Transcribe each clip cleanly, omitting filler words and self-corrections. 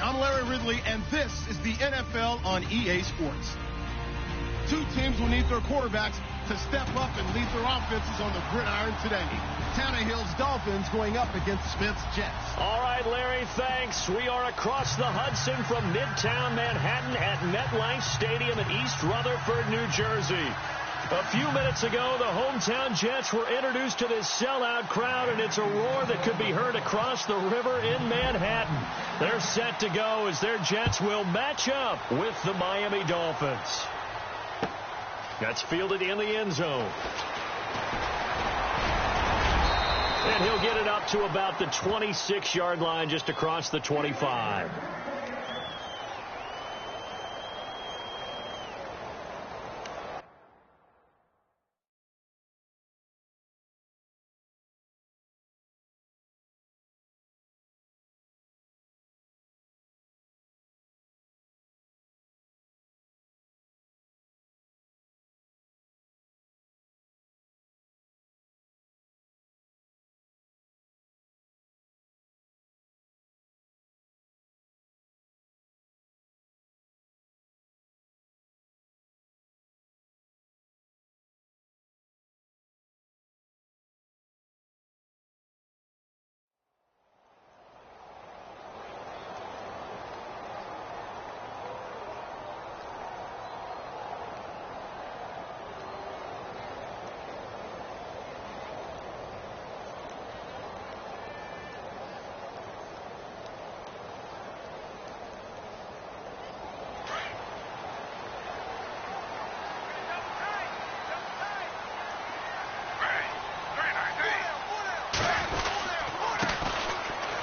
I'm Larry Ridley, and this is the NFL on EA Sports. Two teams will need their quarterbacks to step up and lead their offenses on the gridiron today. Tannehill's Dolphins going up against Smith's Jets. All right, Larry, thanks. We are across the Hudson from Midtown Manhattan at MetLife Stadium in East Rutherford, New Jersey. A few minutes ago, the hometown Jets were introduced to this sellout crowd, and it's a roar that could be heard across the river in Manhattan. They're set to go as their Jets will match up with the Miami Dolphins. That's fielded in the end zone. And he'll get it up to about the 26-yard line, just across the 25.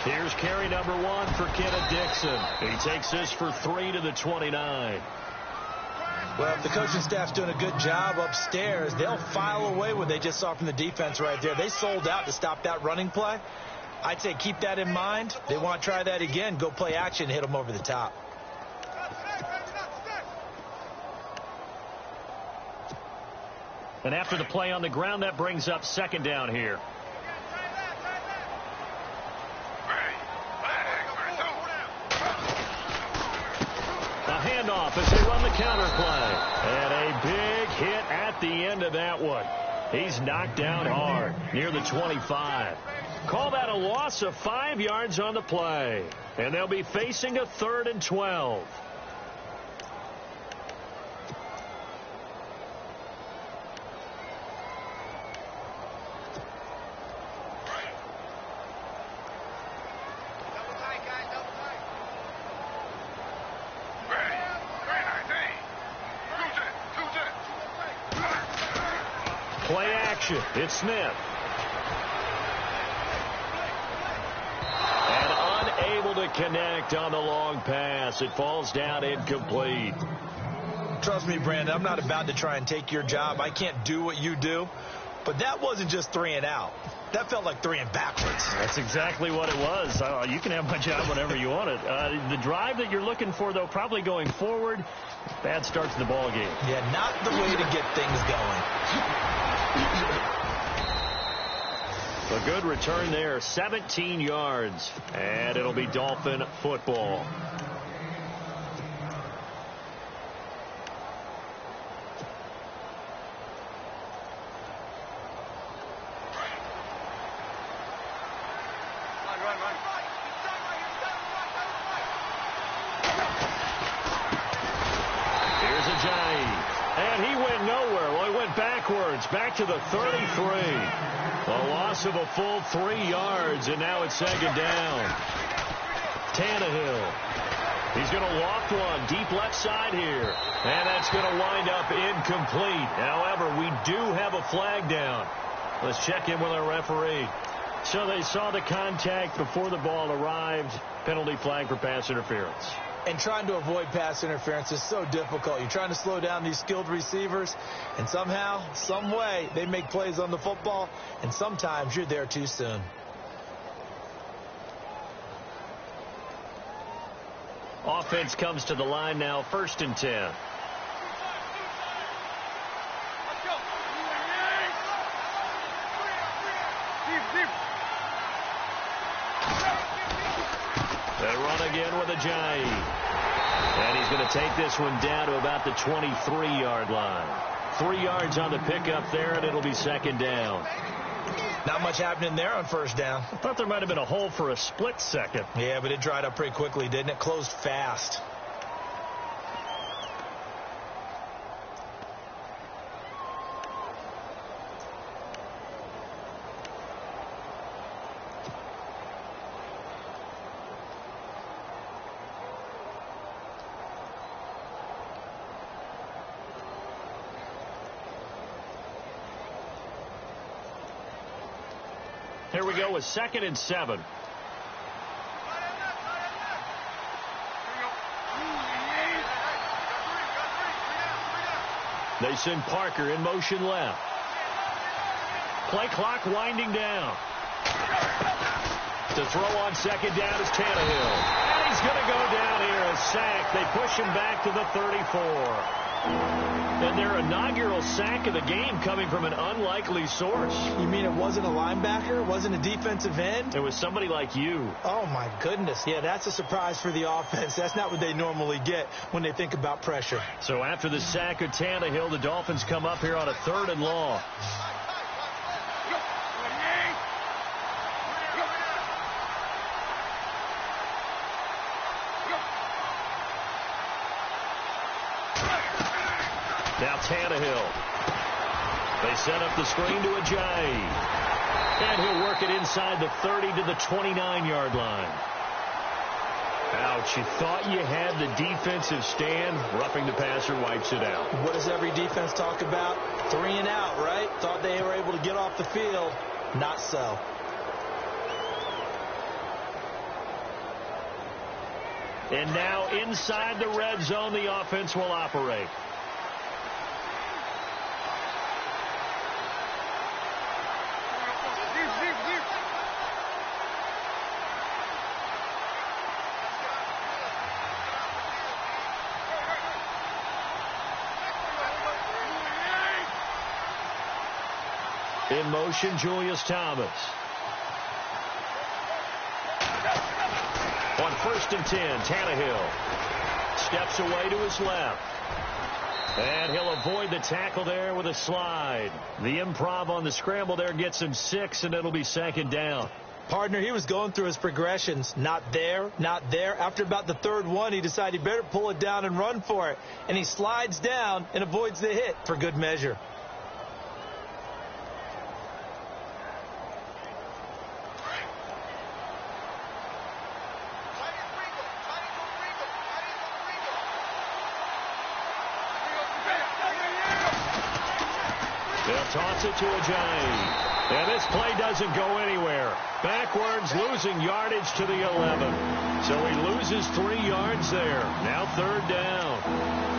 Here's carry number 1 for Kenneth Dixon. He takes this for 3 to the 29. Well, if the coaching staff's doing a good job upstairs, they'll file away what they just saw from the defense right there. They sold out to stop that running play. I'd say keep that in mind. They want to try that again. Go play action, hit them over the top. And after the play on the ground, that brings up second down here. Handoff as they run the counter play. And a big hit at the end of that one. He's knocked down hard near the 25. Call that a loss of 5 yards on the play. And they'll be facing a 3rd and 12. Play action. It's Smith. And unable to connect on the long pass. It falls down incomplete. Trust me, Brandon, I'm not about to try and take your job. I can't do what you do. But that wasn't just 3 and out. That felt like 3 and backwards. That's exactly what it was. You can have my job whenever you want it. The drive that you're looking for, though, probably going forward. Bad start to the ball game. Yeah, not the way to get things going. A good return there, 17 yards, and it'll be Dolphin football. Here's Ajayi, and he went nowhere. Well, he went backwards, back to the 33. A loss of a full 3 yards, and now it's second down. Tannehill. He's going to loft one deep left side here, and that's going to wind up incomplete. However, we do have a flag down. Let's check in with our referee. So they saw the contact before the ball arrived. Penalty flag for pass interference. And trying to avoid pass interference is so difficult. You're trying to slow down these skilled receivers, and somehow, some way, they make plays on the football, and sometimes you're there too soon. Offense comes to the line now, 1st and 10. They run again with Ajayi. And he's going to take this one down to about the 23-yard line. 3 yards on the pickup there, and it'll be second down. Not much happening there on first down. I thought there might have been a hole for a split second. Yeah, but it dried up pretty quickly, didn't it? Closed fast. Here we go with 2nd and 7. They send Parker in motion left. Play clock winding down. To throw on second down is Tannehill. And he's going to go down here, a sack. They push him back to the 34. And their inaugural sack of the game coming from an unlikely source. You mean it wasn't a linebacker? It wasn't a defensive end? It was somebody like you. Oh, my goodness. Yeah, that's a surprise for the offense. That's not what they normally get when they think about pressure. So after the sack of Tannehill, the Dolphins come up here on a 3rd and long. Now Tannehill. They set up the screen to Ajayi. And he'll work it inside the 30 to the 29-yard line. Ouch, you thought you had the defensive stand. Roughing the passer wipes it out. What does every defense talk about? 3 and out, right? Thought they were able to get off the field. Not so. And now inside the red zone, the offense will operate. In motion, Julius Thomas. On 1st and 10, Tannehill steps away to his left. And he'll avoid the tackle there with a slide. The improv on the scramble there gets him 6, and it'll be 2nd down. Partner, he was going through his progressions. Not there, not there. After about the 3rd one, he decided he better pull it down and run for it. And he slides down and avoids the hit for good measure. They'll toss it to Ajayi. And this play doesn't go anywhere. Backwards, losing yardage to the 11. So he loses 3 yards there. Now 3rd down.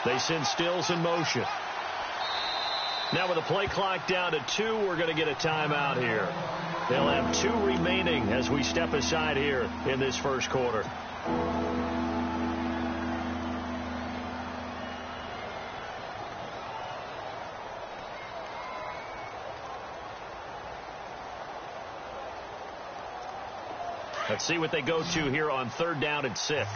They send Stills in motion. Now with the play clock down to 2, we're going to get a timeout here. They'll have 2 remaining as we step aside here in this first quarter. Let's see what they go to here on 3rd down and 6.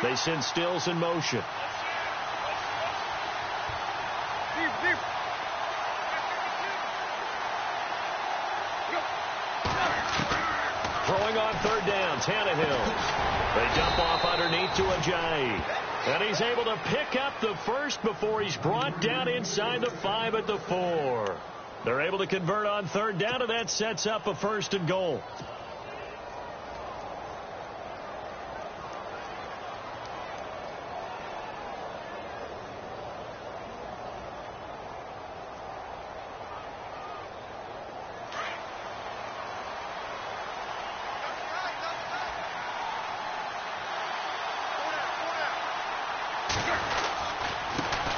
They send Stills in motion. Throwing on 3rd down, Tannehill. They dump off underneath to Ajayi. And he's able to pick up the first before he's brought down inside the 5 at the 4. They're able to convert on 3rd down, and that sets up a 1st and goal.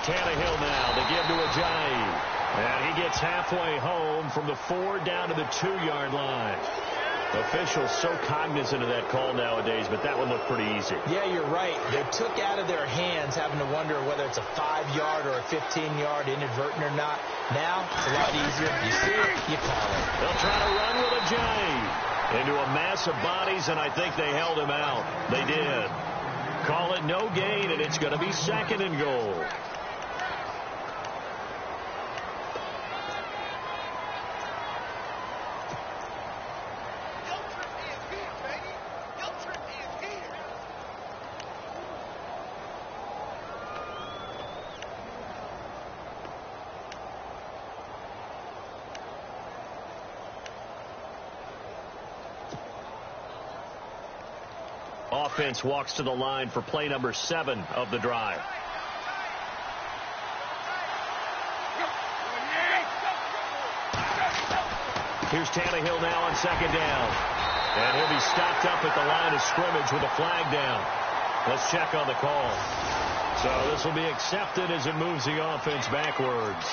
Tannehill now. They give to Ajayi. And he gets halfway home from the 4 down to the 2-yard line. Officials so cognizant of that call nowadays, but that one looked pretty easy. Yeah, you're right. They took out of their hands having to wonder whether it's a 5-yard or a 15-yard inadvertent or not. Now, it's a lot easier. You see it, you call it. They'll try to run with Ajayi into a mass of bodies, and I think they held him out. They did. Call it no gain, and it's going to be 2nd and goal. Offense walks to the line for play number 7 of the drive. Here's Tannehill now on 2nd down. And he'll be stopped up at the line of scrimmage with a flag down. Let's check on the call. So this will be accepted as it moves the offense backwards.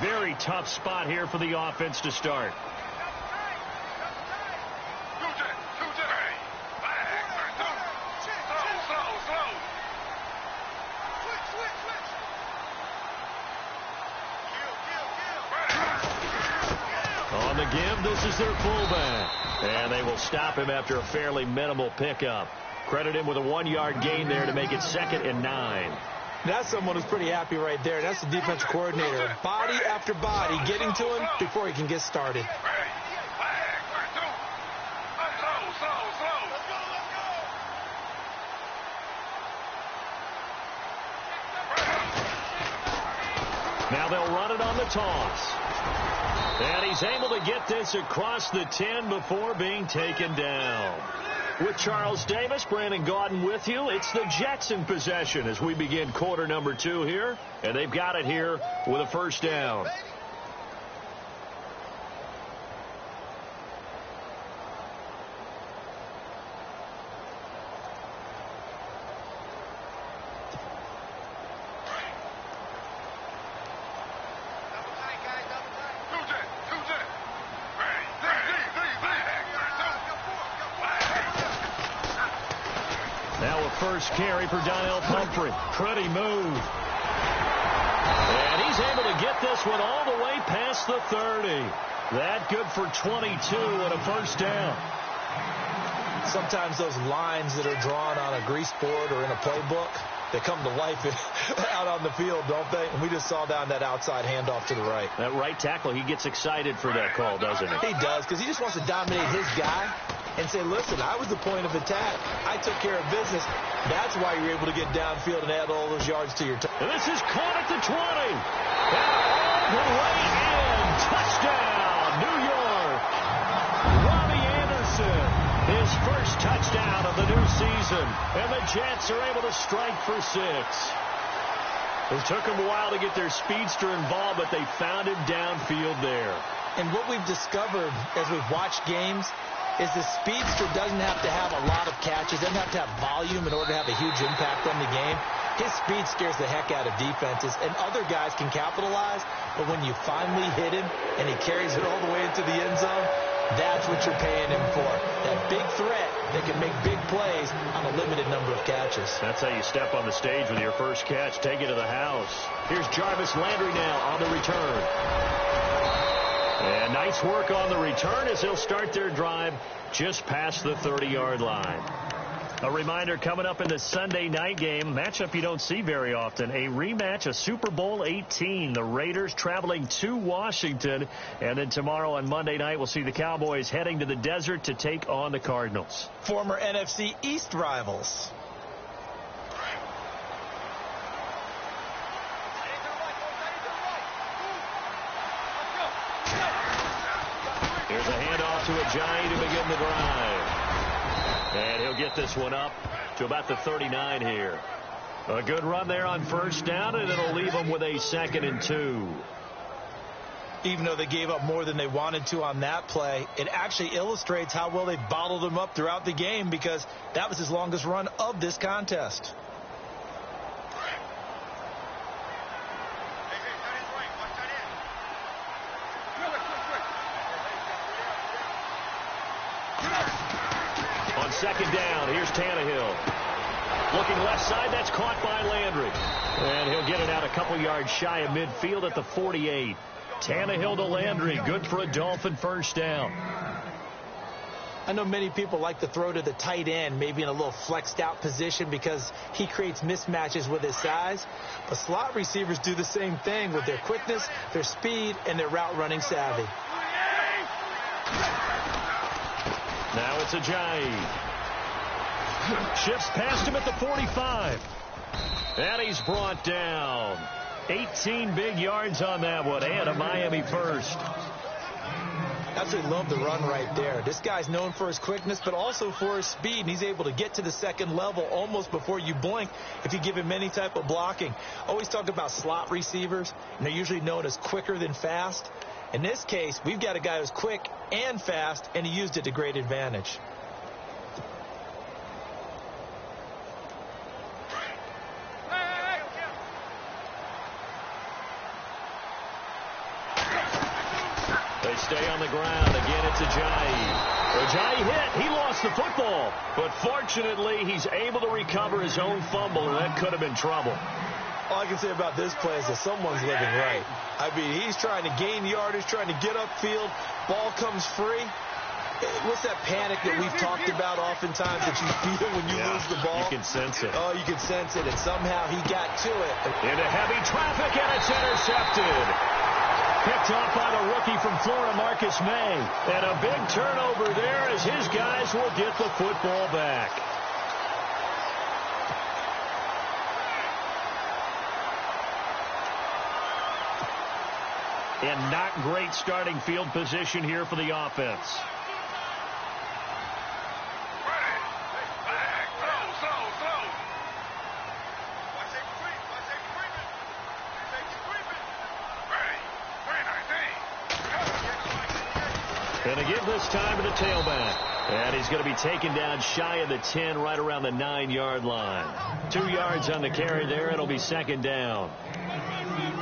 Very tough spot here for the offense to start. On the give, this is their fullback. And they will stop him after a fairly minimal pickup. Credit him with a 1-yard gain there to make it 2nd and 9. That's someone who's pretty happy right there. That's the defense coordinator. Body after body getting to him before he can get started. Now they'll run it on the toss. And he's able to get this across the 10 before being taken down. With Charles Davis, Brandon Gaudin with you. It's the Jets in possession as we begin quarter number 2 here. And they've got it here with a 1st down. First carry for Donnell Pumphrey. Pretty move. And he's able to get this one all the way past the 30. That good for 22 and a 1st down. Sometimes those lines that are drawn on a grease board or in a playbook, they come to life out on the field, don't they? And we just saw down that outside handoff to the right. That right tackle, he gets excited for that call, doesn't he? He does, because he just wants to dominate his guy and say, listen, I was the point of attack. I took care of business. That's why you're able to get downfield and add all those yards to your time. And this is caught at the 20. And all the way in. Touchdown, New York. Robbie Anderson, his first touchdown of the new season. And the Jets are able to strike for 6. It took them a while to get their speedster involved, but they found him downfield there. And what we've discovered as we've watched games is the speedster doesn't have to have a lot of catches, doesn't have to have volume in order to have a huge impact on the game. His speed scares the heck out of defenses, and other guys can capitalize, but when you finally hit him and he carries it all the way into the end zone, that's what you're paying him for. That big threat that can make big plays on a limited number of catches. That's how you step on the stage with your first catch. Take it to the house. Here's Jarvis Landry now on the return. And nice work on the return as they'll start their drive just past the 30-yard line. A reminder coming up in the Sunday night game, matchup you don't see very often, a rematch of Super Bowl 18. The Raiders traveling to Washington. And then tomorrow on Monday night, we'll see the Cowboys heading to the desert to take on the Cardinals. Former NFC East rivals. Here's a handoff to Ajayi to begin the drive. And he'll get this one up to about the 39 here. A good run there on 1st down, and it'll leave him with a 2nd and 2. Even though they gave up more than they wanted to on that play, it actually illustrates how well they bottled them up throughout the game, because that was his longest run of this contest. On second down, here's Tannehill. Looking left side, that's caught by Landry. And he'll get it out a couple yards shy of midfield at the 48. Tannehill to Landry, good for a Dolphin first down. I know many people like to throw to the tight end, maybe in a little flexed out position, because he creates mismatches with his size. But slot receivers do the same thing with their quickness, their speed, and their route running savvy. Now it's Ajayi. Shifts past him at the 45. And he's brought down. 18 big yards on that one, and a Miami first. Absolutely love the run right there. This guy's known for his quickness, but also for his speed, and he's able to get to the second level almost before you blink if you give him any type of blocking. Always talk about slot receivers, and they're usually known as quicker than fast. In this case, we've got a guy who's quick and fast, and he used it to great advantage. They stay on the ground. Again, it's Ajayi. Ajayi hit. He lost the football. But fortunately, he's able to recover his own fumble, and that could have been trouble. All I can say about this play is that someone's living right. I mean, he's trying to gain yardage, trying to get upfield. Ball comes free. What's that panic that we've talked about oftentimes that you feel when you lose the ball? You can sense it. Oh, you can sense it, and somehow he got to it. Into heavy traffic, and it's intercepted. Picked off by the rookie from Florida, Marcus May. And a big turnover there as his guys will get the football back. And not great starting field position here for the offense. And to give this time to the tailback. And he's going to be taken down shy of the 10, right around the 9-yard line. 2 yards on the carry there. It'll be second down.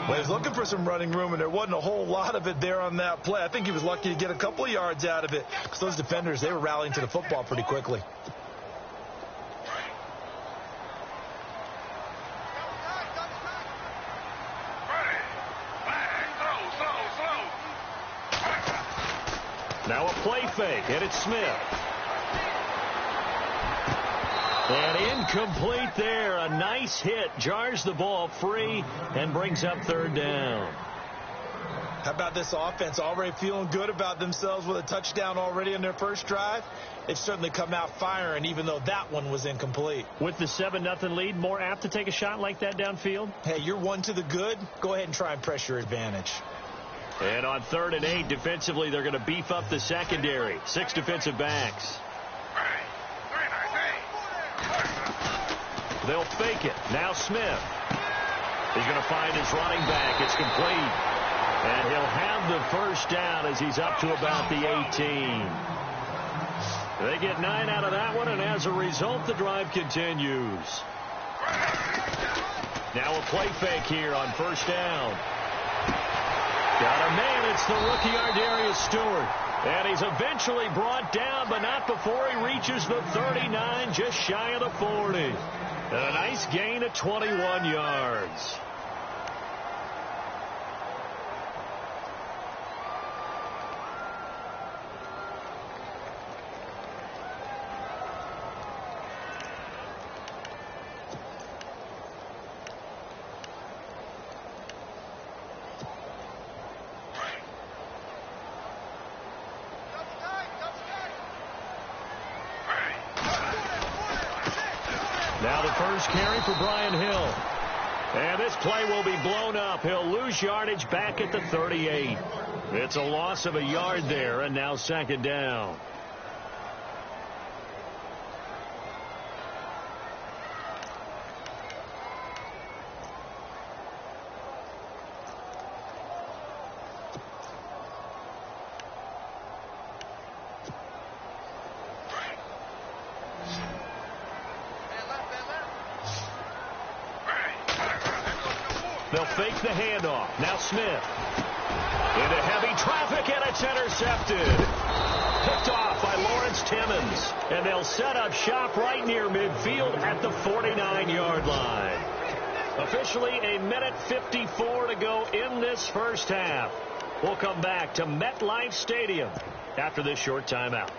Well, he was looking for some running room, and there wasn't a whole lot of it there on that play. I think he was lucky to get a couple of yards out of it, because those defenders, they were rallying to the football pretty quickly. Now a play fake, and it's Smith. And incomplete there. A nice hit. Jars the ball free and brings up third down. How about this offense? Already feeling good about themselves with a touchdown already in their first drive. They've certainly come out firing, even though that one was incomplete. With the 7-0 lead, more apt to take a shot like that downfield? Hey, you're one to the good. Go ahead and try and press your advantage. And on 3rd and 8, defensively, they're going to beef up the secondary. 6 defensive backs. They'll fake it. Now Smith. He's going to find his running back. It's complete. And he'll have the first down as he's up to about the 18. They get 9 out of that one, and as a result, the drive continues. Now a play fake here on first down. Got a man. It's the rookie Ardarius Stewart. And he's eventually brought down, but not before he reaches the 39, just shy of the 40. A nice gain of 21 yards. Now the first carry for Brian Hill. And this play will be blown up. He'll lose yardage back at the 38. It's a loss of a yard there, and now second down. fake the handoff. Now Smith. Into heavy traffic, and it's intercepted. Picked off by Lawrence Timmons. And they'll set up shop right near midfield at the 49-yard line. Officially a minute 54 to go in this first half. We'll come back to MetLife Stadium after this short timeout.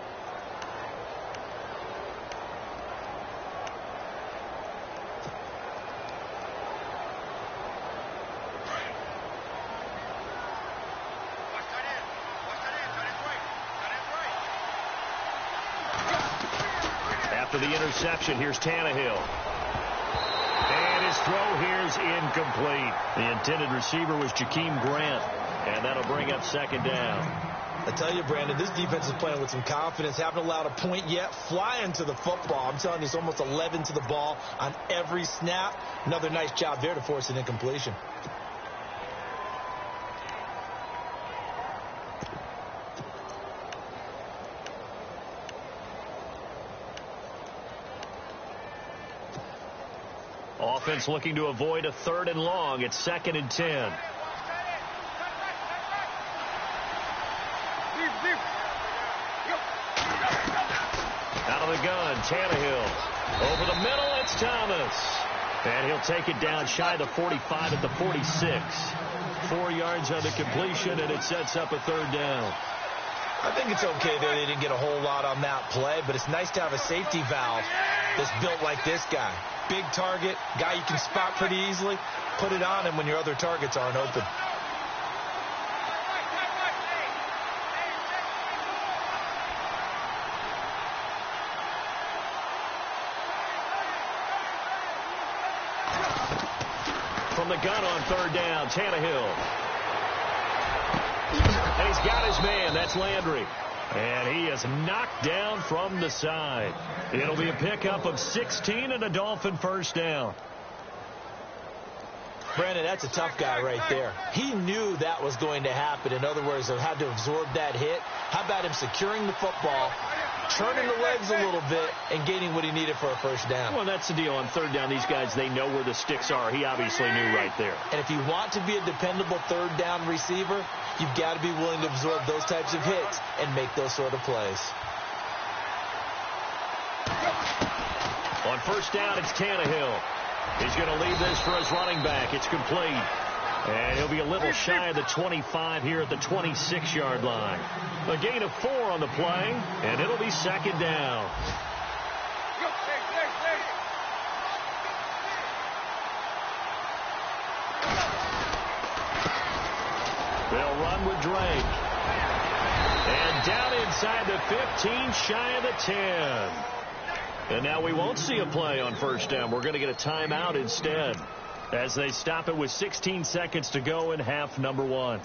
After the interception, here's Tannehill. And his throw here is incomplete. The intended receiver was Jakeem Grant. And that'll bring up second down. I tell you, Brandon, this defense is playing with some confidence. Haven't allowed a point yet. Flying to the football. I'm telling you, it's almost 11 to the ball on every snap. Another nice job there to force an incompletion. Offense looking to avoid a 3rd and long. It's 2nd and 10. Out of the gun, Tannehill. Over the middle, it's Thomas. And he'll take it down shy of the 45 at the 46. 4 yards on the completion, and it sets up a 3rd down. I think it's okay that they didn't get a whole lot on that play, but it's nice to have a safety valve that's built like this guy. Big target, guy you can spot pretty easily. Put it on him when your other targets aren't open. From the gun on 3rd down, Tannehill. And he's got his man. That's Landry. And he is knocked down from the side. It'll be a pickup of 16 and a Dolphin first down. Brandon, that's a tough guy right there. He knew that was going to happen. In other words, he had to absorb that hit. How about him securing the football, turning the legs a little bit, and gaining what he needed for a first down? Well, that's the deal. On 3rd down, these guys, they know where the sticks are. He obviously knew right there. And if you want to be a dependable 3rd down receiver, you've got to be willing to absorb those types of hits and make those sort of plays. On 1st down, it's Tannehill. He's going to leave this for his running back. It's complete. And he'll be a little shy of the 25 here at the 26-yard line. A gain of 4 on the play, and it'll be 2nd down. They'll run with Drake. And down inside the 15, shy of the 10. And now we won't see a play on 1st down. We're going to get a timeout instead as they stop it with 16 seconds to go in half number 1.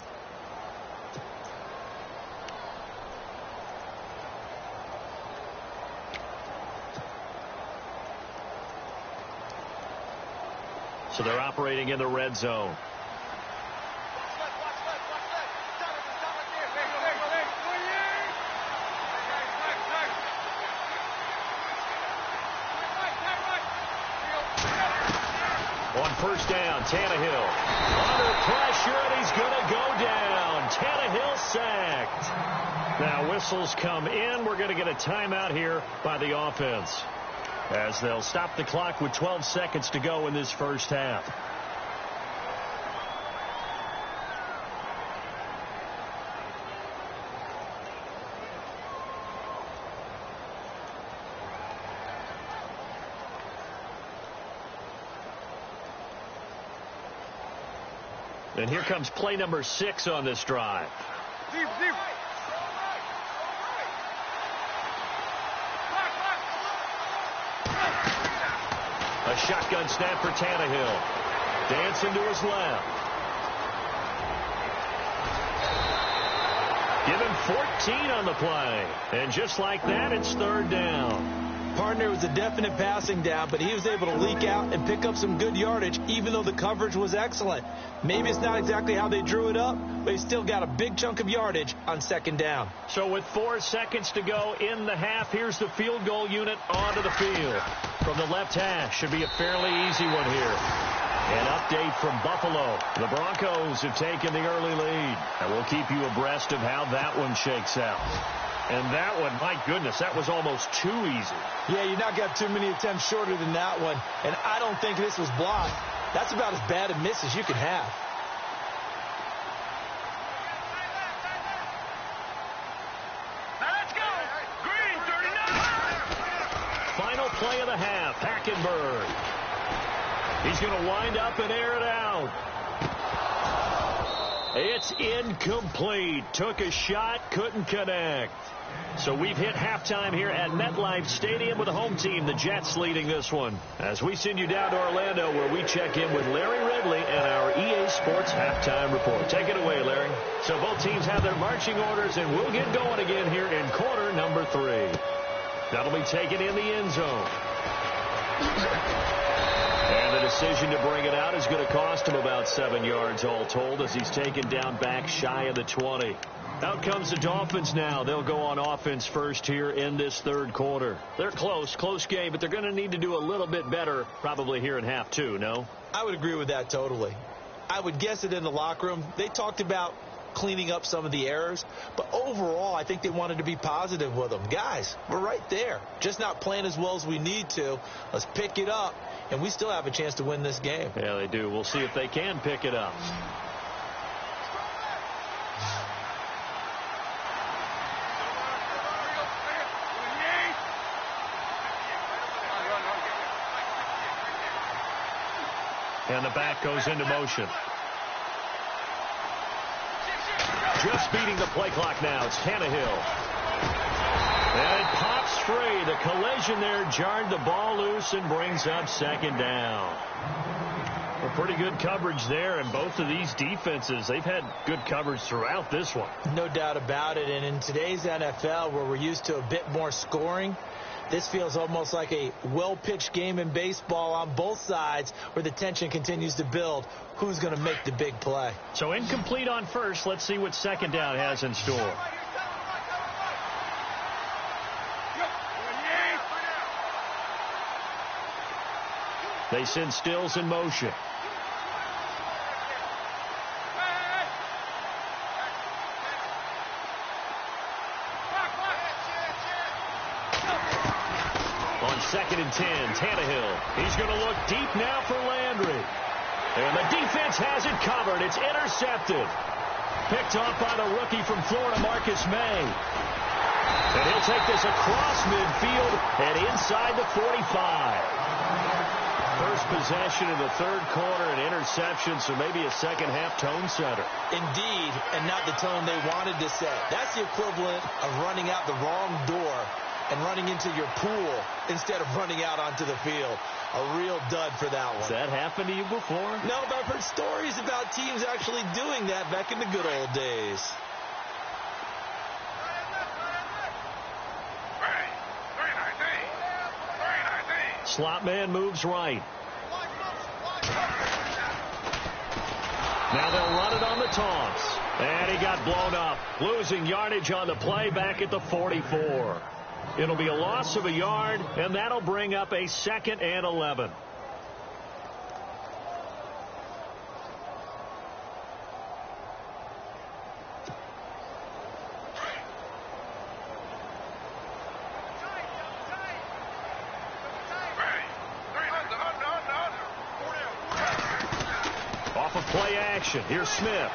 So they're operating in the red zone. On 1st down, Tannehill under pressure, and he's going to go down. Tannehill sacked. Now whistles come in. We're going to get a timeout here by the offense as they'll stop the clock with 12 seconds to go in this first half. And here comes play number 6 on this drive. A shotgun snap for Tannehill. Dancing to his left. Give him 14 on the play. And just like that, it's 3rd down. Partner, was a definite passing down, but he was able to leak out and pick up some good yardage, even though the coverage was excellent. Maybe it's not exactly how they drew it up, but he still got a big chunk of yardage on 2nd down. So with 4 seconds to go in the half, here's the field goal unit onto the field. From the left hash, should be a fairly easy one here. An update from Buffalo. The Broncos have taken the early lead. And we'll keep you abreast of how that one shakes out. And that one, my goodness, that was almost too easy. Yeah, you knocked out too many attempts shorter than that one. And I don't think this was blocked. That's about as bad a miss as you can have. Final play of the half, Hackenberg. He's going to wind up and air it out. It's incomplete. Took a shot, couldn't connect. So we've hit halftime here at MetLife Stadium with the home team, the Jets, leading this one. As we send you down to Orlando, where we check in with Larry Ridley and our EA Sports halftime report. Take it away, Larry. So both teams have their marching orders, and we'll get going again here in quarter number 3. That'll be taken in the end zone. And the decision to bring it out is going to cost him about 7 yards all told, as he's taken down back shy of the 20. Out comes the Dolphins now. They'll go on offense first here in this third quarter. They're close game, but they're going to need to do a little bit better probably here in half 2, no? I would agree with that totally. I would guess it in the locker room. They talked about cleaning up some of the errors, but overall I think they wanted to be positive with them. Guys, we're right there, just not playing as well as we need to. Let's pick it up, and we still have a chance to win this game. Yeah, they do. We'll see if they can pick it up. And the back goes into motion. Just beating the play clock now. It's Tannehill. And it pops free. The collision there jarred the ball loose and brings up second down. Well, pretty good coverage there, and both of these defenses, they've had good coverage throughout this one. No doubt about it. And in today's NFL, where we're used to a bit more scoring, this feels almost like a well-pitched game in baseball on both sides, where the tension continues to build. Who's going to make the big play? So incomplete on first. Let's see what second down has in store. They send Stills in motion. On 2nd and 10, Tannehill. He's going to look deep now for Landry. And the defense has it covered. It's intercepted. Picked off by the rookie from Florida, Marcus May. And he'll take this across midfield and inside the 45. First possession of the third quarter, an interception, so maybe a second-half tone setter. Indeed, and not the tone they wanted to set. That's the equivalent of running out the wrong door and running into your pool instead of running out onto the field. A real dud for that one. Has that happened to you before? No, but I've heard stories about teams actually doing that back in the good old days. Slot man moves right. Now they'll run it on the toss. And he got blown up. Losing yardage on the play back at the 44. It'll be a loss of a yard, and that'll bring up a 2nd and 11. Off of play action, here's Smith.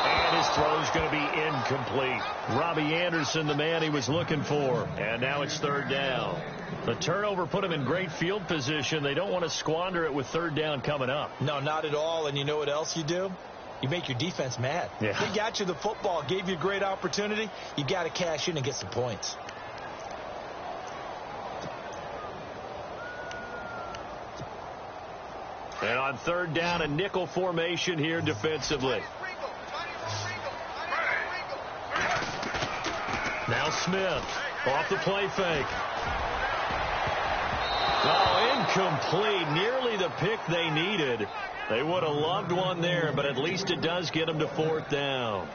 And his throw's going to be incomplete. Robbie Anderson, the man he was looking for. And now it's 3rd down. The turnover put him in great field position. They don't want to squander it with 3rd down coming up. No, not at all. And you know what else you do? You make your defense mad. Yeah. They got you the football, gave you a great opportunity. You got to cash in and get some points. And on 3rd down, a nickel formation here defensively. Now Smith off the play fake. Oh, incomplete. Nearly the pick they needed. They would have loved one there, but at least it does get them to 4th down.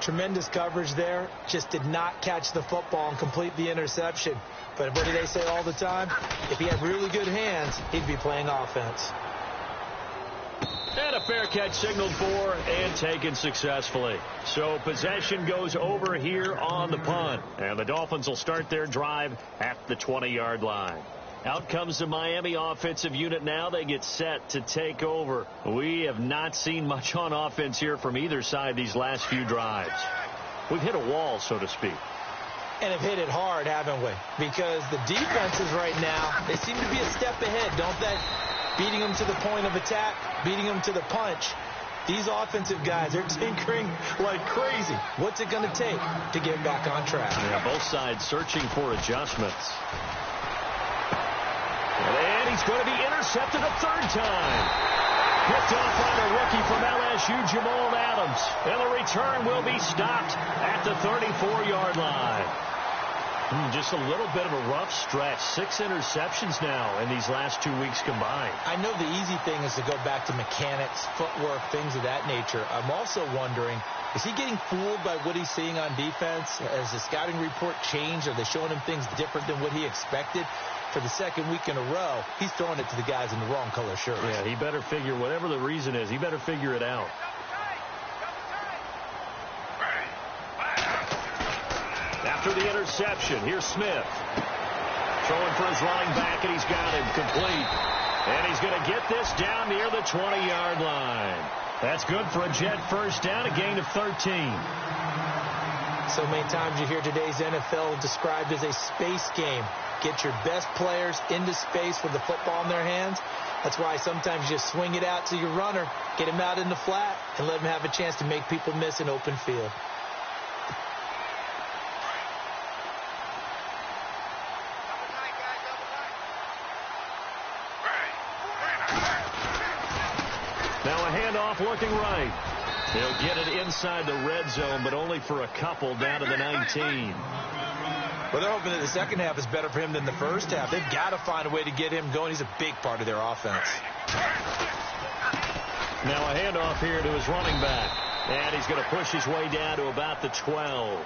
Tremendous coverage there. Just did not catch the football and complete the interception. But what do they say all the time? If he had really good hands, he'd be playing offense. And a fair catch signaled for and taken successfully. So possession goes over here on the punt. And the Dolphins will start their drive at the 20-yard line. Out comes the Miami offensive unit now. They get set to take over. We have not seen much on offense here from either side these last few drives. We've hit a wall, so to speak. And have hit it hard, haven't we? Because the defenses right now, they seem to be a step ahead, don't they? Beating them to the point of attack, beating them to the punch. These offensive guys are tinkering like crazy. What's it going to take to get back on track? Yeah, both sides searching for adjustments. And he's going to be intercepted a third time. Picked off by the rookie from LSU, Jamal Adams. And the return will be stopped at the 34-yard line. Just a little bit of a rough stretch. 6 interceptions now in these last 2 weeks combined. I know the easy thing is to go back to mechanics, footwork, things of that nature. I'm also wondering, is he getting fooled by what he's seeing on defense? Has the scouting report changed? Are they showing him things different than what he expected? For the second week in a row, he's throwing it to the guys in the wrong color shirts. Yeah, he better figure, whatever the reason is, he better figure it out. After the interception, here's Smith. Throwing for his running back, and he's got him complete. And he's going to get this down near the 20-yard line. That's good for a Jet first down, a gain of 13. So many times you hear today's NFL described as a space game. Get your best players into space with the football in their hands. That's why sometimes you just swing it out to your runner, get him out in the flat, and let him have a chance to make people miss an open field. Now a handoff looking right. They'll get it inside the red zone, but only for a couple down to the 19. Well, they're hoping that the second half is better for him than the first half. They've got to find a way to get him going. He's a big part of their offense. Now a handoff here to his running back. And he's going to push his way down to about the 12.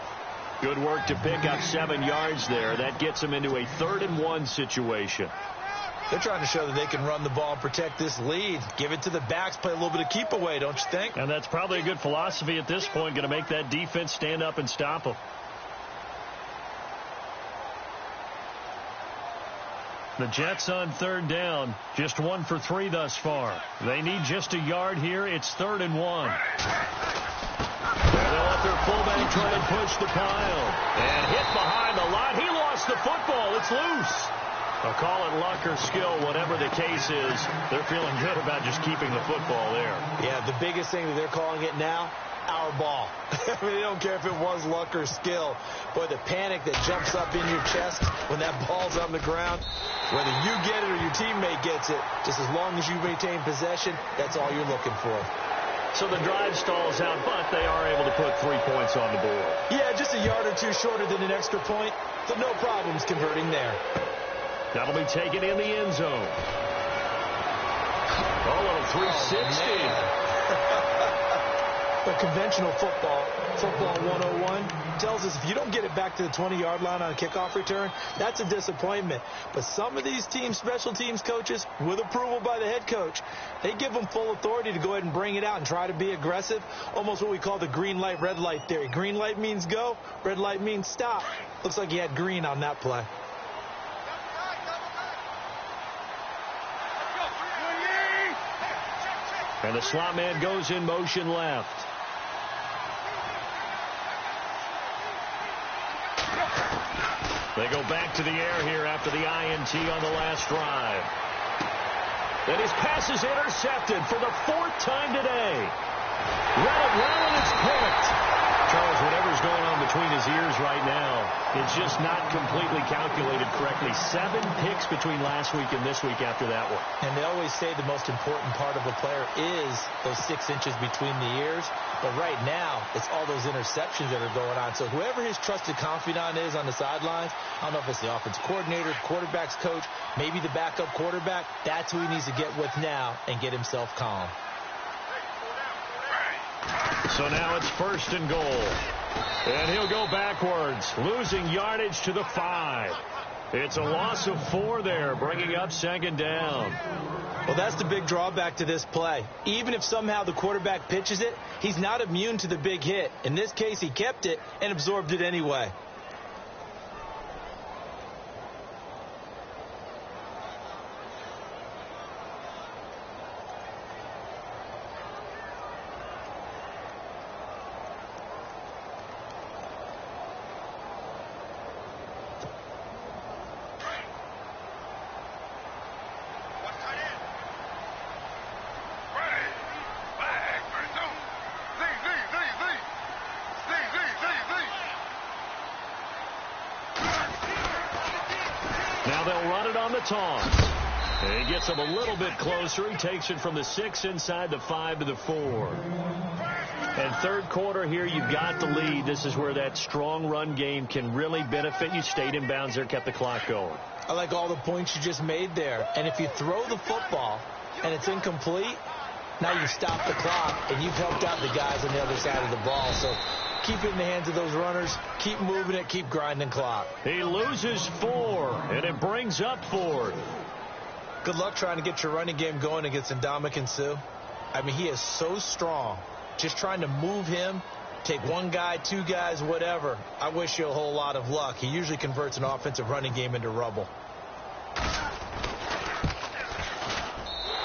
Good work to pick up 7 yards there. That gets him into a 3rd-and-1 situation. They're trying to show that they can run the ball and protect this lead. Give it to the backs, play a little bit of keep away, don't you think? And that's probably a good philosophy at this point, going to make that defense stand up and stop them. The Jets on 3rd down, just 1 for 3 thus far. They need just a yard here. It's 3rd and 1. They'll let their fullback try and push the pile. And hit behind the line. He lost the football. It's loose. They'll call it luck or skill, whatever the case is. They're feeling good about just keeping the football there. Yeah, the biggest thing that they're calling it now, our ball. I mean, they don't care if it was luck or skill. Boy, the panic that jumps up in your chest when that ball's on the ground, whether you get it or your teammate gets it, just as long as you maintain possession, that's all you're looking for. So the drive stalls out, but they are able to put 3 points on the board. Yeah, just a yard or two shorter than an extra point, so no problems converting there. That'll be taken in the end zone. Oh, little 360. The conventional football 101, tells us if you don't get it back to the 20-yard line on a kickoff return, that's a disappointment. But some of these teams, special teams coaches, with approval by the head coach, they give them full authority to go ahead and bring it out and try to be aggressive, almost what we call the green light, red light theory. Green light means go, red light means stop. Looks like he had green on that play. And the slot man goes in motion left. They go back to the air here after the INT on the last drive. And his pass is intercepted for the 4th time today. Run it well, and it's picked. Charles, whatever's going on between his ears right now, it's just not completely calculated correctly. 7 picks between last week and this week after that one. And they always say the most important part of a player is those 6 inches between the ears. But right now, it's all those interceptions that are going on. So whoever his trusted confidant is on the sidelines, I don't know if it's the offensive coordinator, quarterback's coach, maybe the backup quarterback, that's who he needs to get with now and get himself calm. So now it's 1st and goal. And he'll go backwards, losing yardage to the 5. It's a loss of 4 there, bringing up second down. Well, that's the big drawback to this play. Even if somehow the quarterback pitches it, he's not immune to the big hit. In this case, he kept it and absorbed it anyway. Now they'll run it on the toss. And he gets him a little bit closer. He takes it from the 6 inside the 5 to the 4. And third quarter here, you've got the lead. This is where that strong run game can really benefit you. Stayed in bounds there, kept the clock going. I like all the points you just made there. And if you throw the football and it's incomplete, now you stop the clock and you've helped out the guys on the other side of the ball. So keep it in the hands of those runners. Keep moving it. Keep grinding clock. He loses 4, and it brings up 4. Good luck trying to get your running game going against Ndamukong Suh. I mean, he is so strong. Just trying to move him, take one guy, 2 guys, whatever. I wish you a whole lot of luck. He usually converts an offensive running game into rubble.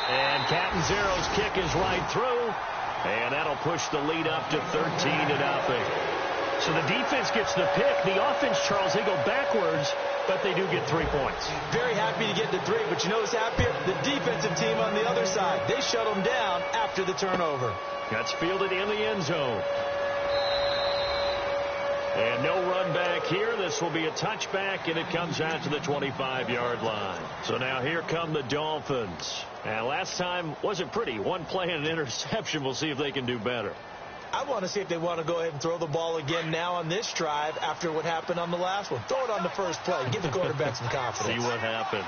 And Catanzaro's kick is right through. And that'll push the lead up to 13-0. So the defense gets the pick. The offense, Charles, they go backwards, but they do get 3 points. Very happy to get to 3, but you know what's happier? The defensive team on the other side. They shut them down after the turnover. That's fielded in the end zone. And no run back here. This will be a touchback, and it comes out to the 25-yard line. So now here come the Dolphins. And last time wasn't pretty. One play and an interception. We'll see if they can do better. I want to see if they want to go ahead and throw the ball again now on this drive after what happened on the last one. Throw it on the first play. Give the quarterback some confidence. See what happens.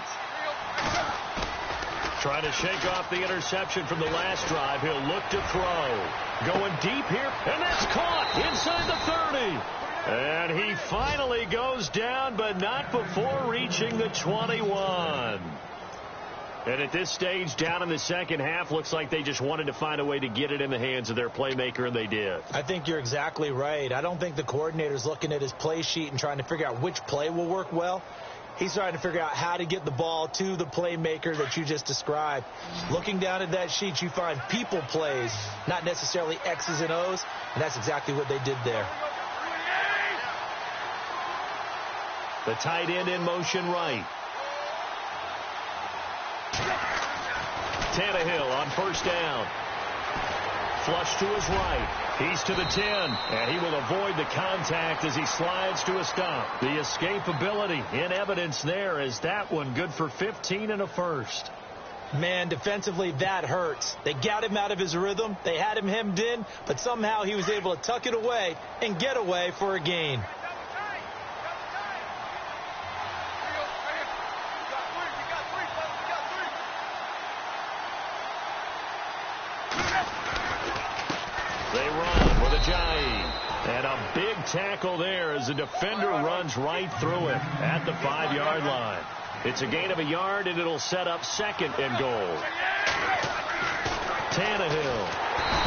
Trying to shake off the interception from the last drive. He'll look to throw. Going deep here, and that's caught inside the 30. And he finally goes down, but not before reaching the 21. And at this stage, down in the second half, looks like they just wanted to find a way to get it in the hands of their playmaker, and they did. I think you're exactly right. I don't think the coordinator's looking at his play sheet and trying to figure out which play will work well. He's trying to figure out how to get the ball to the playmaker that you just described. Looking down at that sheet, you find people plays, not necessarily X's and O's, and that's exactly what they did there. The tight end in motion right. Tannehill on first down. Flush to his right. He's to the 10, and he will avoid the contact as he slides to a stop. The escapability in evidence there is that one good for 15 and a first. Man, defensively, that hurts. They got him out of his rhythm. They had him hemmed in, but somehow he was able to tuck it away and get away for a gain. They run with Ajayi. And a big tackle there as the defender runs right through it at the 5-yard line. It's a gain of a yard, and it'll set up second and goal. Tannehill.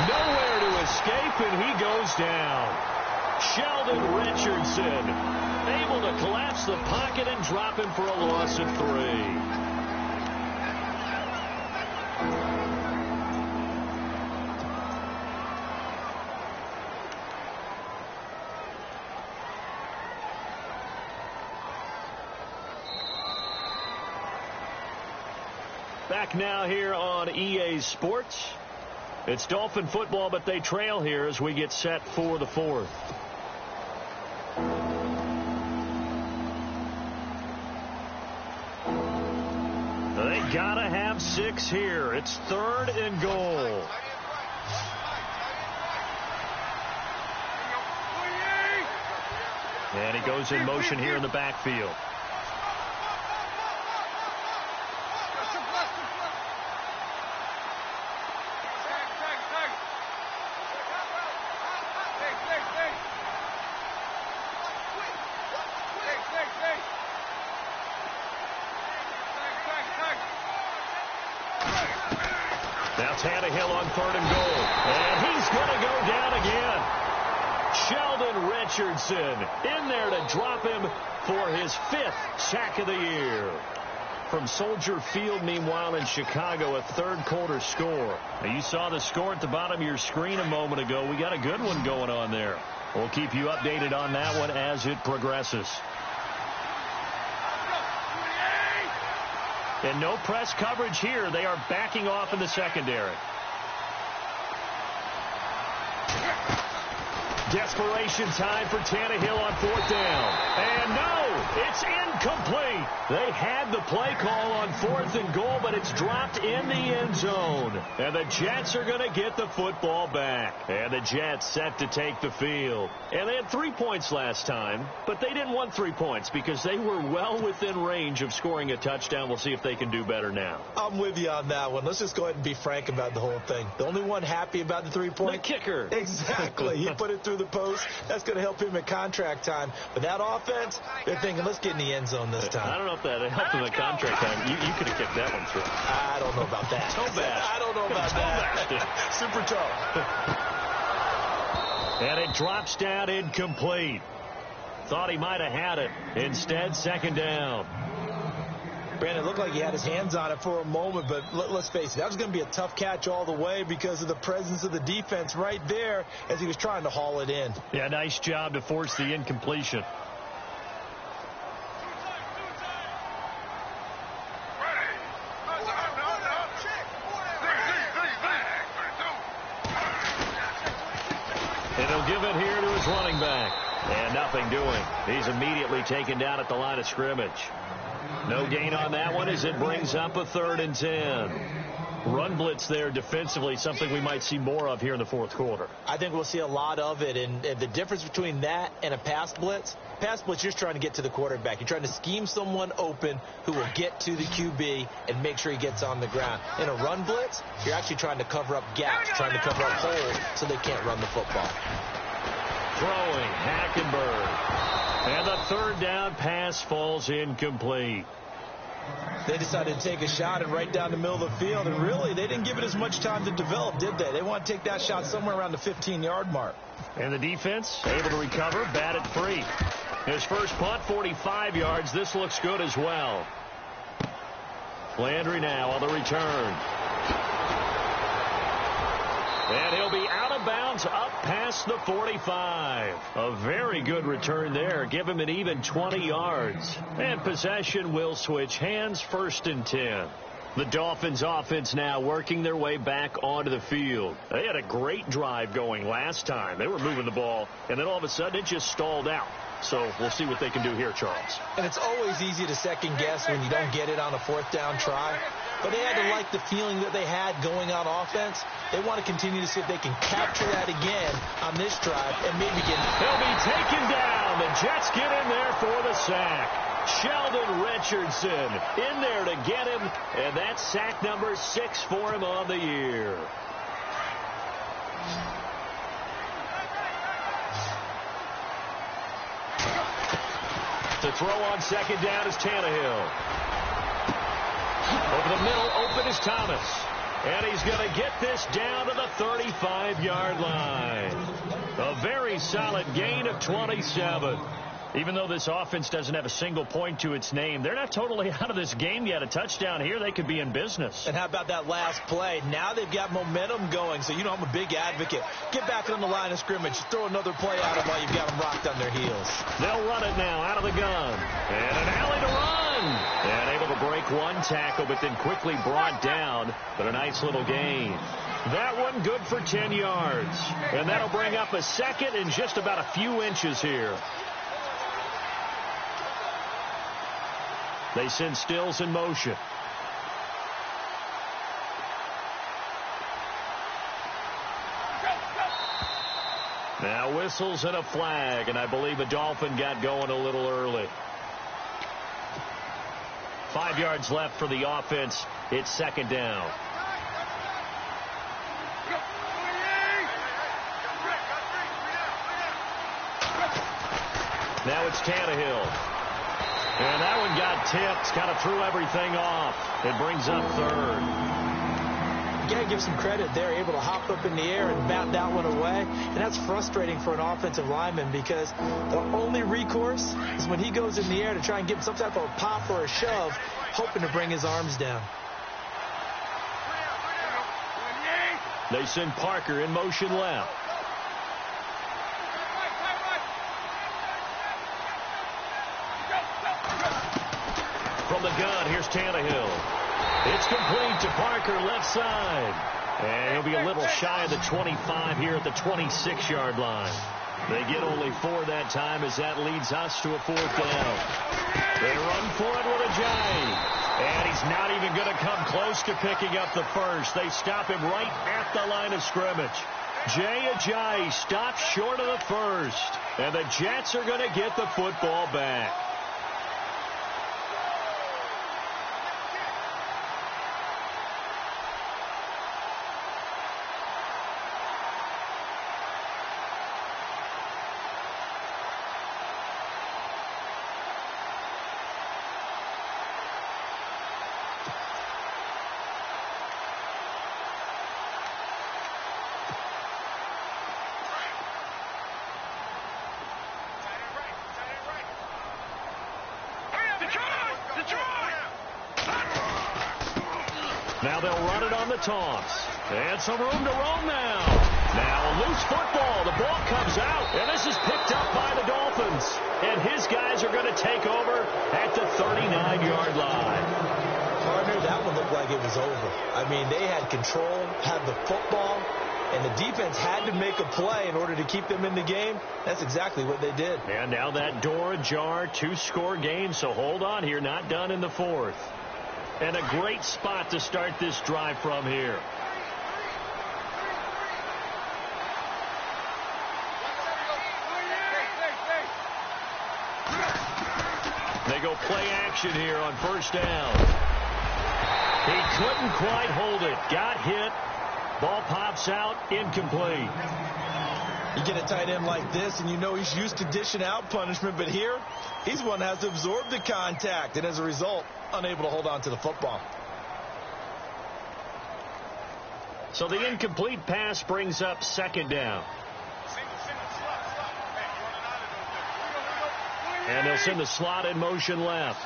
Nowhere to escape, and he goes down. Sheldon Richardson able to collapse the pocket and drop him for a loss of 3. Back now here on EA Sports. It's Dolphin football, but they trail here as we get set for the 4th. They gotta have 6 here. It's 3rd and goal. And he goes in motion here in the backfield. Tannehill on 3rd and goal. And he's going to go down again. Sheldon Richardson in there to drop him for his 5th sack of the year. From Soldier Field, meanwhile, in Chicago, a third-quarter score. Now, you saw the score at the bottom of your screen a moment ago. We got a good one going on there. We'll keep you updated on that one as it progresses. And no press coverage here. They are backing off in the secondary. Desperation time for Tannehill on 4th down. And no, it's incomplete. They had the play call on 4th and goal, but it's dropped in the end zone. And the Jets are going to get the football back. And the Jets set to take the field. And they had 3 points last time, but they didn't want 3 points because they were well within range of scoring a touchdown. We'll see if they can do better now. I'm with you on that one. Let's just go ahead and be frank about the whole thing. The only one happy about the 3-point? The kicker. Exactly. He put it through the post. That's going to help him at contract time. But that offense, they're thinking, let's get in the end zone this time. I don't know if that helped him at contract time. You could have kicked that one through. I don't know about that. Toe bash. I don't know about that. Super toe. And it drops down incomplete. Thought he might have had it. Instead, 2nd down. Brandon, it looked like he had his hands on it for a moment, but let's face it, that was going to be a tough catch all the way because of the presence of the defense right there as he was trying to haul it in. Yeah, nice job to force the incompletion. And he'll give it here to his running back. And nothing doing. He's immediately taken down at the line of scrimmage. No gain on that one as it brings up a 3rd and 10. Run blitz there defensively, something we might see more of here in the 4th quarter. I think we'll see a lot of it. And the difference between that and a pass blitz, you're just trying to get to the quarterback. You're trying to scheme someone open who will get to the QB and make sure he gets on the ground. In a run blitz, you're actually trying to cover up gaps, trying to cover up holes so they can't run the football. Throwing, Hackenberg. And the 3rd down pass falls incomplete. They decided to take a shot and right down the middle of the field, and really, they didn't give it as much time to develop, did they? They want to take that shot somewhere around the 15-yard mark. And the defense able to recover, bat it free. His first punt, 45 yards. This looks good as well. Landry now on the return. And he'll be out of bounds up past the 45. A very good return there. Give him an even 20 yards. And possession will switch hands, 1st and 10. The Dolphins offense now working their way back onto the field. They had a great drive going last time. They were moving the ball, and then all of a sudden it just stalled out. So we'll see what they can do here, Charles. And it's always easy to second guess when you don't get it on a 4th down try. But they had to like the feeling that they had going on offense. They want to continue to see if they can capture that again on this drive and maybe get... He'll be taken down. The Jets get in there for the sack. Sheldon Richardson in there to get him. And that's sack number 6 for him on the year. To throw on 2nd down is Tannehill. Over the middle, open is Thomas. And he's going to get this down to the 35-yard line. A very solid gain of 27. Even though this offense doesn't have a single point to its name, they're not totally out of this game yet. A touchdown here, they could be in business. And how about that last play? Now they've got momentum going, so you know I'm a big advocate. Get back on the line of scrimmage. Throw another play at them while you've got them rocked on their heels. They'll run it now out of the gun. And an alley to run. And able to break one tackle, but then quickly brought down. But a nice little gain. That one good for 10 yards. And that'll bring up a 2nd and just about a few inches here. They send Stills in motion. Now whistles and a flag, and I believe a Dolphin got going a little early. 5 yards left for the offense. It's 2nd down. Now it's Tannehill. And that one got tipped, kind of threw everything off. It brings up 3rd. you got to give some credit. They're able to hop up in the air and bat that one away. And that's frustrating for an offensive lineman because the only recourse is when he goes in the air to try and give him some type of a pop or a shove, hoping to bring his arms down. They send Parker in motion left. From the gun, here's Tannehill. It's complete to Parker, left side. And he'll be a little shy of the 25 here at the 26-yard line. They get only 4 that time as that leads us to a 4th down. They run for it with Ajayi. And he's not even going to come close to picking up the first. They stop him right at the line of scrimmage. Jay Ajayi stops short of the first. And the Jets are going to get the football back. Now they'll run it on the toss. And some room to roam now. Now a loose football. The ball comes out. And this is picked up by the Dolphins. And his guys are going to take over at the 39-yard line. Partner, that one looked like it was over. I mean, they had control, had the football, and the defense had to make a play in order to keep them in the game. That's exactly what they did. And now that door ajar, 2-score game. So hold on here. Not done in the 4th. And a great spot to start this drive from here. They go play action here on 1st down. He couldn't quite hold it. Got hit. Ball pops out. Incomplete. You get a tight end like this, and you know he's used to dishing out punishment, but here, he's one that has to absorb the contact, and as a result, unable to hold on to the football. So the incomplete pass brings up 2nd down. And they'll send the slot in motion left.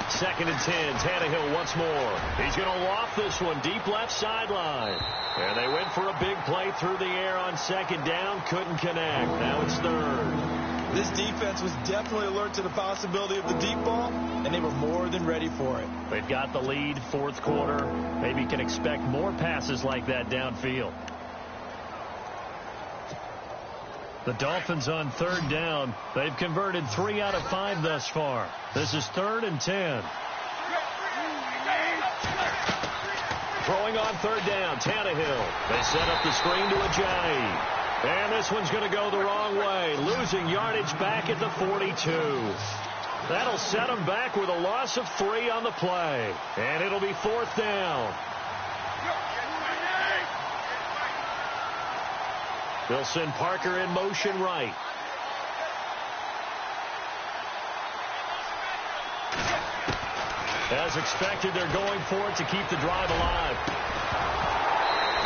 Second and 10. Tannehill once more. He's going to loft this one deep left sideline. And they went for a big play through the air on 2nd down. Couldn't connect. Now it's 3rd. This defense was definitely alert to the possibility of the deep ball, and they were more than ready for it. They've got the lead, 4th quarter. Maybe can expect more passes like that downfield. The Dolphins on 3rd down. They've converted 3 out of 5 thus far. This is 3rd and 10. Throwing on 3rd down, Tannehill. They set up the screen to Ajayi. And this one's going to go the wrong way. Losing yardage back at the 42. That'll set them back with a loss of 3 on the play. And it'll be 4th down. They'll send Parker in motion right. As expected, they're going for it to keep the drive alive.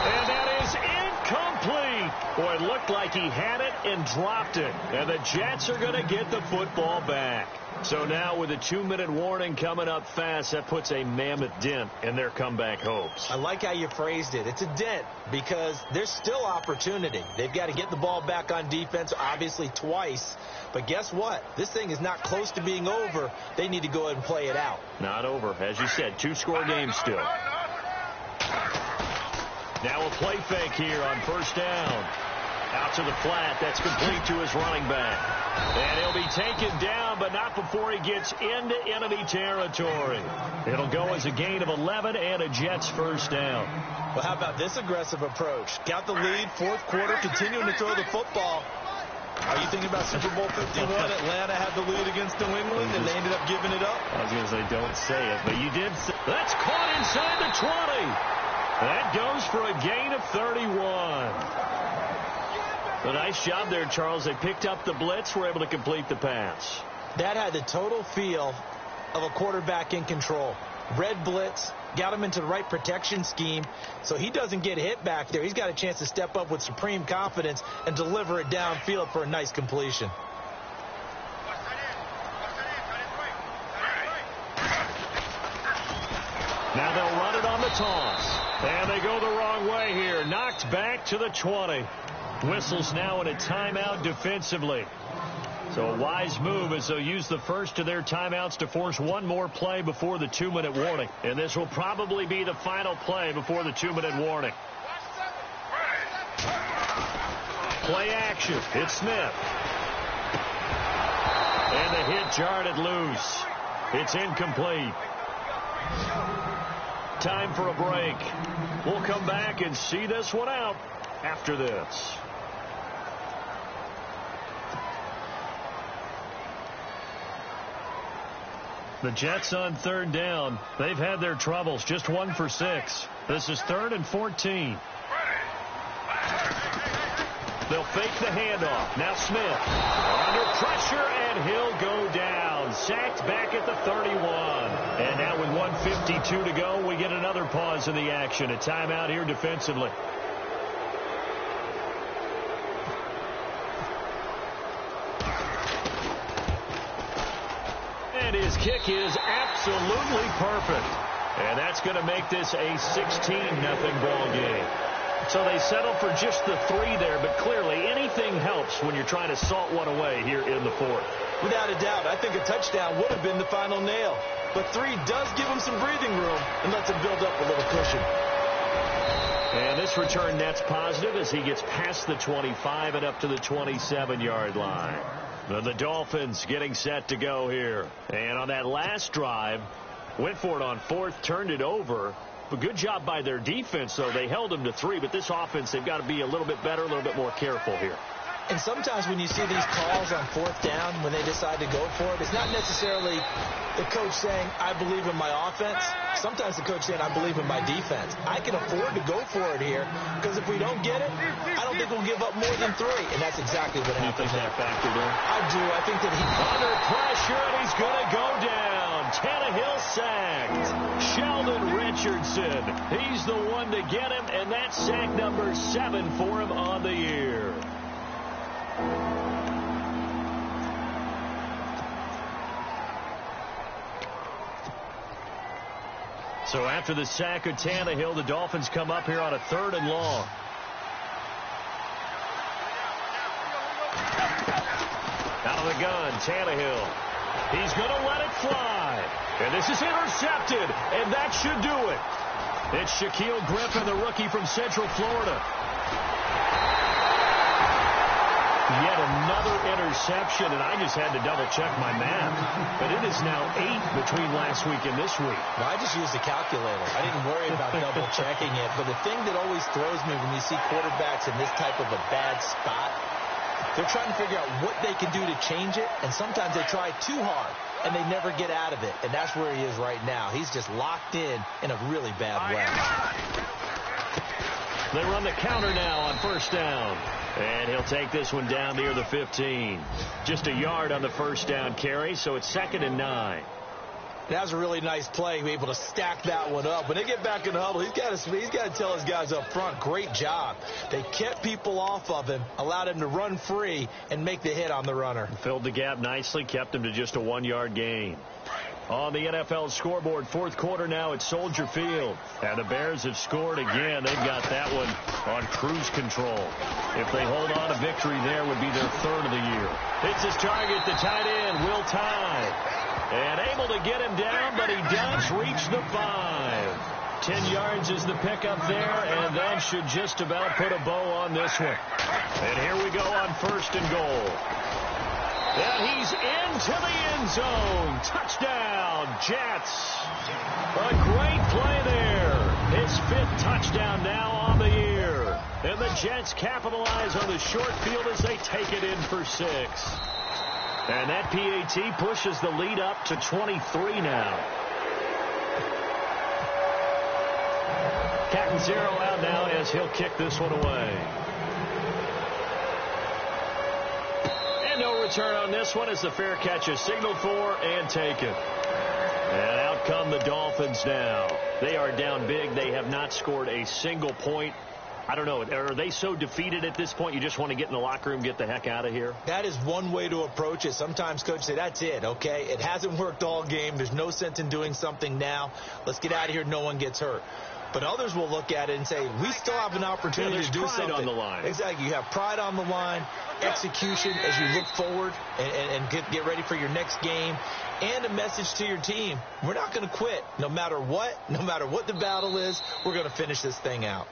And that is incomplete. Boy, it looked like he had it and dropped it. And the Jets are going to get the football back. So now with a 2-minute warning coming up fast, that puts a mammoth dent in their comeback hopes. I like how you phrased it. It's a dent because there's still opportunity. They've got to get the ball back on defense, obviously twice. But guess what? This thing is not close to being over. They need to go ahead and play it out. Not over. As you said, 2-score game still. Now a play fake here on 1st down. Out to the flat. That's complete to his running back. And he'll be taken down, but not before he gets into enemy territory. It'll go as a gain of 11 and a Jets 1st down. Well, how about this aggressive approach? Got the lead, 4th quarter, continuing to throw the football. Are you thinking about Super Bowl 51? Atlanta had the lead against New England, and they ended up giving it up? I was going to say, don't say it, but you did say. That's caught inside the 20. That goes for a gain of 31. A nice job there, Charles. They picked up the blitz, were able to complete the pass. That had the total feel of a quarterback in control. Red blitz, got him into the right protection scheme, so he doesn't get hit back there. He's got a chance to step up with supreme confidence and deliver it downfield for a nice completion. Now they'll run it on the toss. And they go the wrong way here. Knocked back to the 20. Whistles now in a timeout defensively. So a wise move as they'll use the first of their timeouts to force one more play before the 2-minute warning. And this will probably be the final play before the 2-minute warning. Play action. It's Smith. And the hit jarred it loose. It's incomplete. Time for a break. We'll come back and see this one out after this. The Jets on third down. They've had their troubles. Just 1 for 6. This is 3rd and 14. They'll fake the handoff. Now Smith under pressure, and he'll go down. Sacked back at the 31. And now with 1:52 to go, we get another pause in the action. A timeout here defensively. And his kick is absolutely perfect. And that's going to make this a 16-0 ball game. So they settle for just the 3 there, but clearly anything helps when you're trying to salt one away here in the 4th. Without a doubt, I think a touchdown would have been the final nail. But 3 does give him some breathing room and lets him build up a little cushion. And this return net's positive as he gets past the 25 and up to the 27-yard line. The Dolphins getting set to go here. And on that last drive, went for it on 4th, turned it over. But good job by their defense, though. They held them to 3, but this offense, they've got to be a little bit better, a little bit more careful here. And sometimes when you see these calls on 4th down, when they decide to go for it, it's not necessarily the coach saying, I believe in my offense. Sometimes the coach saying, I believe in my defense. I can afford to go for it here, because if we don't get it, I don't think we'll give up more than 3. And that's exactly what happened. You think that factored in? I do. I think that under pressure, and he's going to go down. Tannehill sacked. Sheldon Richardson. He's the one to get him, and that's sack number 7 for him on the year. So after the sack of Tannehill, the Dolphins come up here on a 3rd and long. Out of the gun, Tannehill. He's going to let it fly. And this is intercepted, and that should do it. It's Shaquille Griffin, the rookie from Central Florida. Yet another interception, and I just had to double-check my math. But it is now 8 between last week and this week. Well, I just used a calculator. I didn't worry about double-checking it. But the thing that always throws me when you see quarterbacks in this type of a bad spot, they're trying to figure out what they can do to change it, and sometimes they try too hard, and they never get out of it. And that's where he is right now. He's just locked in a really bad way. They run the counter now on 1st down. And he'll take this one down near the 15. Just a yard on the 1st down carry, so it's 2nd and 9. That was a really nice play, able to stack that one up. When they get back in the huddle, he's got to tell his guys up front, great job. They kept people off of him, allowed him to run free, and make the hit on the runner. Filled the gap nicely, kept him to just a 1-yard gain. On the NFL scoreboard, 4th quarter now at Soldier Field. And the Bears have scored again. They've got that one on cruise control. If they hold on, a victory there would be their 3rd of the year. Hits his target, the tight end, Will Tye. And able to get him down, but he does reach the 5. 10 yards is the pickup there, and that should just about put a bow on this one. And here we go on 1st and goal. And he's into the end zone. Touchdown, Jets. A great play there. His 5th touchdown now on the year. And the Jets capitalize on the short field as they take it in for 6. And that PAT pushes the lead up to 23 now. Catanzaro out now as he'll kick this one away. And no return on this one as the fair catch is signaled for and taken. And out come the Dolphins now. They are down big. They have not scored a single point. I don't know. Are they so defeated at this point you just want to get in the locker room, get the heck out of here? That is one way to approach it. Sometimes coaches say, that's it, okay? It hasn't worked all game. There's no sense in doing something now. Let's get out of here. No one gets hurt. But others will look at it and say, we still have an opportunity to do something. Pride on the line. Exactly. You have pride on the line, execution as you look forward and get ready for your next game, and a message to your team. We're not going to quit no matter what the battle is. We're going to finish this thing out.